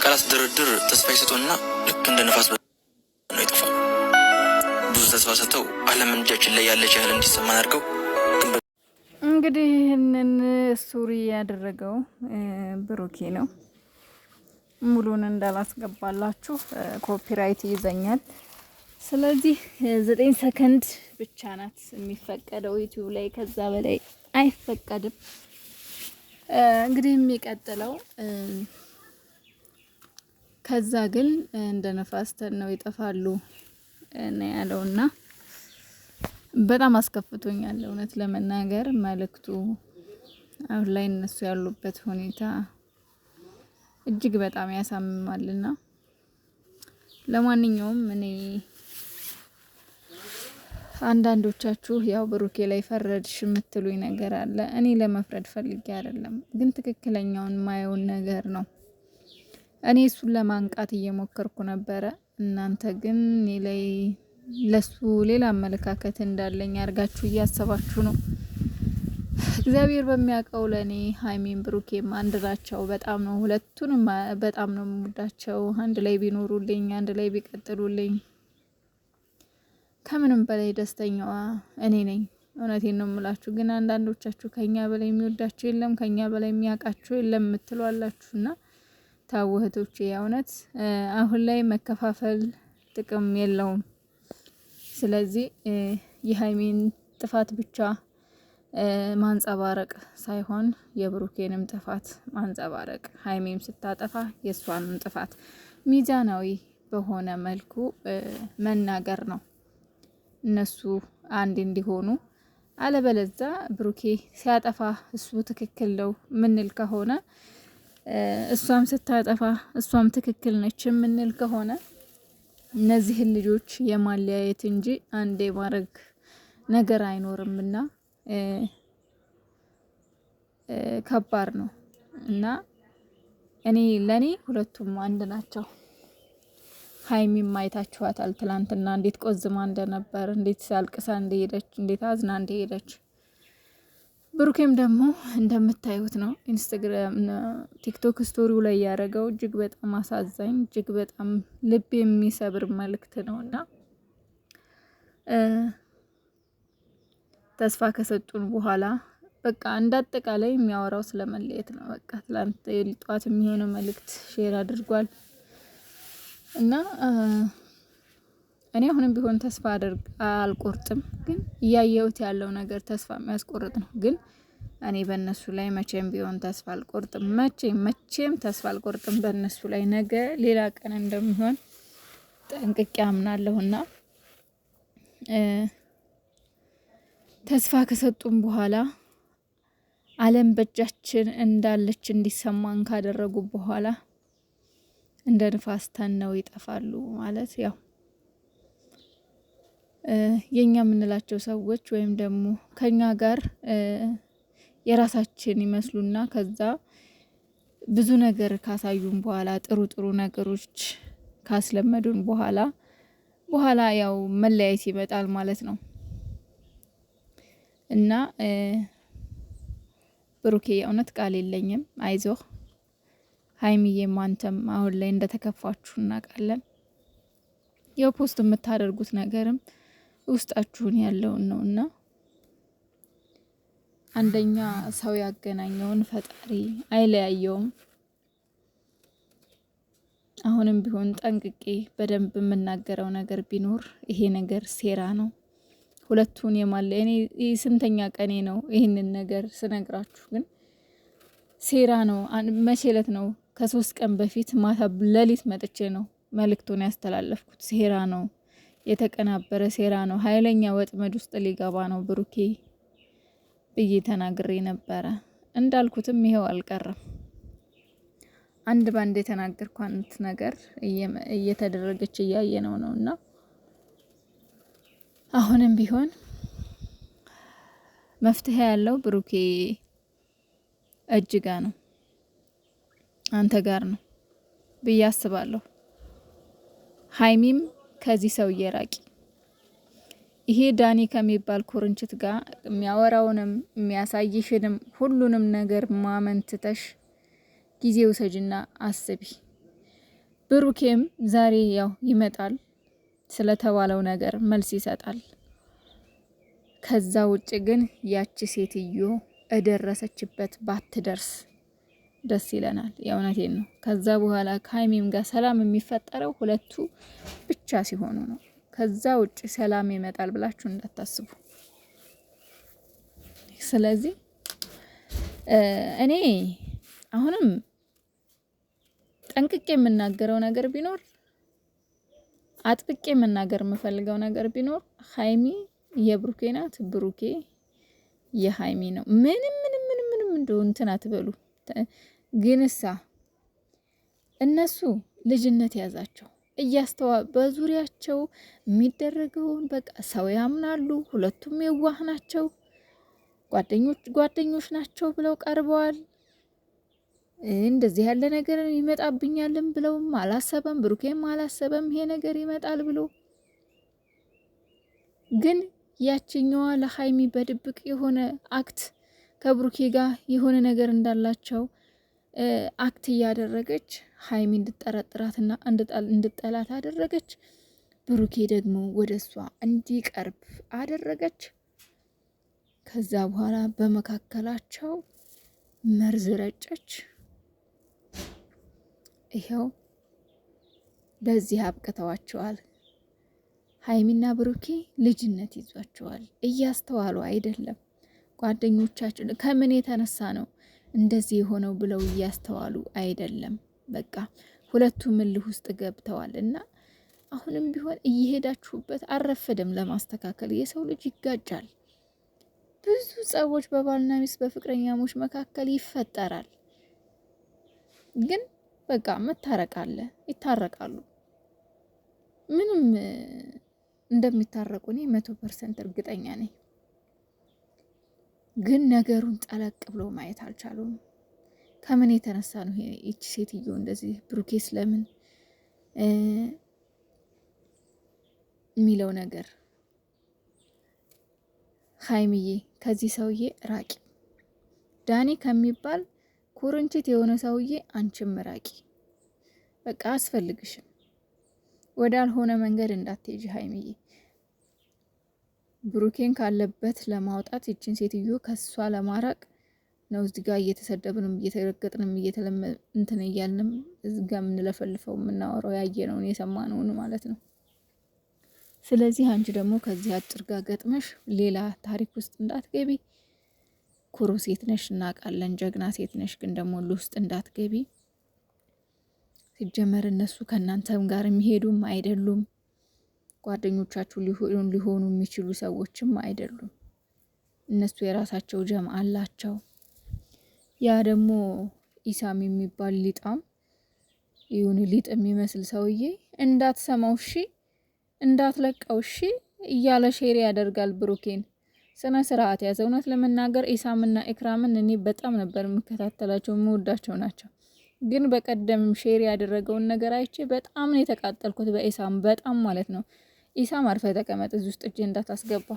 በቃላት ድርድር ተስፋ ይሰጡና ልክ እንደ ነፋስ ነው ይጠፋሉ። ብዙ ተስፋ ሰጥተው ዓለም እጃችን ላይ ያለች ያህል እንዲሰማን አድርገው እንግዲህ ይህንን ሱሪ ያደረገው ብሩኬ ነው። ሙሉን እንዳላስገባላችሁ ኮፒራይት ይዘኛል። ስለዚህ 9 ሰከንድ ብቻ ናት የሚፈቀደው ዩቲዩብ ላይ፣ ከዛ በላይ አይፈቀድም። እንግዲህ የሚቀጥለው ከዛ ግን እንደ ነፋስ ተነው ይጠፋሉ ነው ያለውና በጣም አስከፍቶኛል እውነት ለመናገር መልእክቱ። አሁን ላይ እነሱ ያሉበት ሁኔታ እጅግ በጣም ያሳምማልና ለማንኛውም እኔ አንዳንዶቻችሁ ያው ብሩኬ ላይ ፈረድሽ የምትሉኝ ነገር አለ። እኔ ለመፍረድ ፈልጌ አይደለም፣ ግን ትክክለኛውን ማየውን ነገር ነው። እኔ እሱን ለማንቃት እየሞከርኩ ነበረ። እናንተ ግን እኔ ላይ ለሱ ሌላ አመለካከት እንዳለኝ አድርጋችሁ እያሰባችሁ ነው። እግዚአብሔር በሚያውቀው ለኔ ሀይሚን ብሩኬም አንድ ናቸው። በጣም ነው ሁለቱንም በጣም ነው የምወዳቸው። አንድ ላይ ቢኖሩልኝ፣ አንድ ላይ ቢቀጥሉልኝ ከምንም በላይ ደስተኛዋ እኔ ነኝ። እውነቴን ነው የምላችሁ። ግን አንዳንዶቻችሁ ከኛ በላይ የሚወዳችሁ የለም፣ ከኛ በላይ የሚያውቃችሁ የለም የምትሏላችሁና ታውህቶቼ የእውነት አሁን ላይ መከፋፈል ጥቅም የለውም። ስለዚህ የሀይሚን ጥፋት ብቻ ማንጸባረቅ ሳይሆን የብሩኬንም ጥፋት ማንጸባረቅ፣ ሀይሚም ስታጠፋ የሷንም ጥፋት ሚዛናዊ በሆነ መልኩ መናገር ነው እነሱ አንድ እንዲሆኑ። አለበለዛ ብሩኬ ሲያጠፋ እሱ ትክክል ነው ምንል ከሆነ እሷም ስታጠፋ እሷም ትክክል ነች ምንል ከሆነ እነዚህን ልጆች የማለያየት እንጂ አንዴ ማድረግ ነገር አይኖርምና ከባድ ነው። እና እኔ ለኔ ሁለቱም አንድ ናቸው። ሀይሚም አይታችኋታል ትላንትና እንዴት ቆዝማ እንደነበር፣ እንዴት ሳልቅሳ እንደሄደች፣ እንዴት አዝና እንደሄደች። ብሩኬም ደግሞ እንደምታዩት ነው ኢንስታግራም ቲክቶክ ስቶሪው ላይ ያደረገው እጅግ በጣም አሳዛኝ፣ እጅግ በጣም ልብ የሚሰብር መልእክት ነውና ተስፋ ከሰጡን በኋላ በቃ እንዳጠቃላይ የሚያወራው ስለመለየት ነው። በቃ ትላንት ጧት የሚሆነው መልእክት ሼር አድርጓል እና እኔ አሁንም ቢሆን ተስፋ አልቆርጥም፣ ግን እያየሁት ያለው ነገር ተስፋ የሚያስቆርጥ ነው። ግን እኔ በእነሱ ላይ መቼም ቢሆን ተስፋ አልቆርጥም። መቼም ተስፋ አልቆርጥም በእነሱ ላይ። ነገ ሌላ ቀን እንደሚሆን ጠንቅቄ አምናለሁና ተስፋ ከሰጡን በኋላ ዓለም በእጃችን እንዳለች እንዲሰማን ካደረጉ በኋላ እንደ ንፋስ ተነው ይጠፋሉ። ማለት ያው የኛ የምንላቸው ሰዎች ወይም ደግሞ ከኛ ጋር የራሳችን ይመስሉና ከዛ ብዙ ነገር ካሳዩን በኋላ ጥሩ ጥሩ ነገሮች ካስለመዱን በኋላ ያው መለያየት ይመጣል ማለት ነው። እና ብሩኬ የእውነት ቃል የለኝም፣ አይዞህ። ሀይሚዬም አንተም አሁን ላይ እንደተከፋችሁ እናውቃለን። ያው ፖስት የምታደርጉት ነገርም ውስጣችሁን ያለውን ነውና አንደኛ ሰው ያገናኘውን ፈጣሪ አይለያየውም። አሁንም ቢሆን ጠንቅቄ በደንብ የምናገረው ነገር ቢኖር ይሄ ነገር ሴራ ነው። ሁለቱን እኔ ስንተኛ ቀኔ ነው ይህንን ነገር ስነግራችሁ፣ ግን ሴራ ነው። መቼለት ነው ከ3 ቀን በፊት ማታ ሌሊት መጥቼ ነው መልእክቱን ያስተላለፍኩት። ሴራ ነው፣ የተቀናበረ ሴራ ነው፣ ኃይለኛ ወጥመድ ውስጥ ሊገባ ነው ብሩኬ ብዬ ተናግሬ ነበረ። እንዳልኩትም ይሄው አልቀረም። አንድ ባንድ የተናገርኳት ነገር እየተደረገች እያየነው ነውና አሁንም ቢሆን መፍትሄ ያለው ብሩኬ እጅጋ ነው፣ አንተ ጋር ነው ብዬ አስባለሁ። ሀይሚም ከዚህ ሰውዬ ራቂ። ይሄ ዳኒ ከሚባል ኩርንችት ጋር የሚያወራውንም የሚያሳይሽንም ሁሉንም ነገር ማመንትተሽ ጊዜ ውሰጅና አስቢ። ብሩኬም ዛሬ ያው ይመጣል ስለተባለው ነገር መልስ ይሰጣል። ከዛ ውጭ ግን ያቺ ሴትዮ እደረሰችበት ባትደርስ ደስ ይለናል። የእውነቴን ነው። ከዛ በኋላ ከሀይሚም ጋር ሰላም የሚፈጠረው ሁለቱ ብቻ ሲሆኑ ነው። ከዛ ውጭ ሰላም ይመጣል ብላችሁ እንዳታስቡ። ስለዚህ እኔ አሁንም ጠንቅቄ የምናገረው ነገር ቢኖር አጥብቄ መናገር የምፈልገው ነገር ቢኖር ሀይሚ የብሩኬ ናት፣ ብሩኬ የሀይሚ ነው። ምንም እንደው እንትን አትበሉ። ግንሳ እነሱ ልጅነት ያዛቸው በዙሪያቸው የሚደረገውን በቃ ሰው ያምናሉ። ሁለቱም የዋህ ናቸው፣ ጓደኞች ናቸው ብለው ቀርበዋል። እንደዚህ ያለ ነገር ይመጣብኛልም ብለውም አላሰበም። ብሩኬም አላሰበም ይሄ ነገር ይመጣል ብሎ። ግን ያችኛዋ ለሀይሚ በድብቅ የሆነ አክት ከብሩኬ ጋር የሆነ ነገር እንዳላቸው አክት እያደረገች ሀይሚ እንድጠረጥራትና እንድጠላት አደረገች። ብሩኬ ደግሞ ወደ እሷ እንዲቀርብ አደረገች። ከዛ በኋላ በመካከላቸው መርዝ ረጨች። ይኸው ለዚህ አብቅተዋቸዋል። ሀይሚና ብሩኬ ልጅነት ይዟቸዋል። እያስተዋሉ አይደለም። ጓደኞቻችን ከምን የተነሳ ነው እንደዚህ የሆነው ብለው እያስተዋሉ አይደለም። በቃ ሁለቱም እልህ ውስጥ ገብተዋል እና አሁንም ቢሆን እየሄዳችሁበት አልረፈደም ለማስተካከል። የሰው ልጅ ይጋጫል። ብዙ ጸቦች በባልና ሚስት በፍቅረኛሞች መካከል ይፈጠራል። ግን በቃ መታረቅ አለ፣ ይታረቃሉ። ምንም እንደሚታረቁ እኔ 100% እርግጠኛ ነኝ። ግን ነገሩን ጠለቅ ብሎ ማየት አልቻሉም። ከምን የተነሳ ነው ይቺ ሴትዮ እንደዚህ ብሩኬስ ለምን የሚለው ነገር። ሀይሚዬ ከዚህ ሰውዬ ራቂ። ዳኒ ከሚባል ኩርንችት የሆነ ሰውዬ አንቺም ራቂ። በቃ አስፈልግሽም። ወዳልሆነ መንገድ እንዳትሄጂ ሀይሚዬ። ብሩኬን ካለበት ለማውጣት ይችን ሴትዮ ከሷ ለማራቅ ነው እዚህ ጋር እየተሰደብንም እየተረገጥንም እንትን እያልንም እዚህ ጋር የምንለፈልፈው የምናወራው ያየነውን የሰማነውን ማለት ነው። ስለዚህ አንቺ ደግሞ ከዚህ አጭር ጋር ገጥመሽ ሌላ ታሪክ ውስጥ እንዳትገቢ። ኩሩ ሴት ነሽ እናውቃለን፣ ጀግና ሴት ነሽ። ግን ደግሞ ውስጥ እንዳትገቢ። ሲጀመር እነሱ ከእናንተም ጋር የሚሄዱም አይደሉም፣ ጓደኞቻችሁ ሊሆኑ የሚችሉ ሰዎችም አይደሉም። እነሱ የራሳቸው ጀም አላቸው። ያ ደግሞ ኢሳም የሚባል ሊጣም ይሁን ሊጥ የሚመስል ሰውዬ እንዳትሰማው እሺ፣ እንዳትለቀው እሺ እያለ ሼር ያደርጋል ብሩኬን። ስነ ስርዓት ያዘ። እውነት ለመናገር ኢሳምና ኢክራምን እኔ በጣም ነበር የምከታተላቸው፣ የምወዳቸው ናቸው። ግን በቀደም ሼር ያደረገውን ነገር አይቼ በጣም ነው የተቃጠልኩት በኢሳም፣ በጣም ማለት ነው። ኢሳም አርፈህ ተቀመጥ፣ እዚህ ውስጥ እጅ እንዳታስገባ።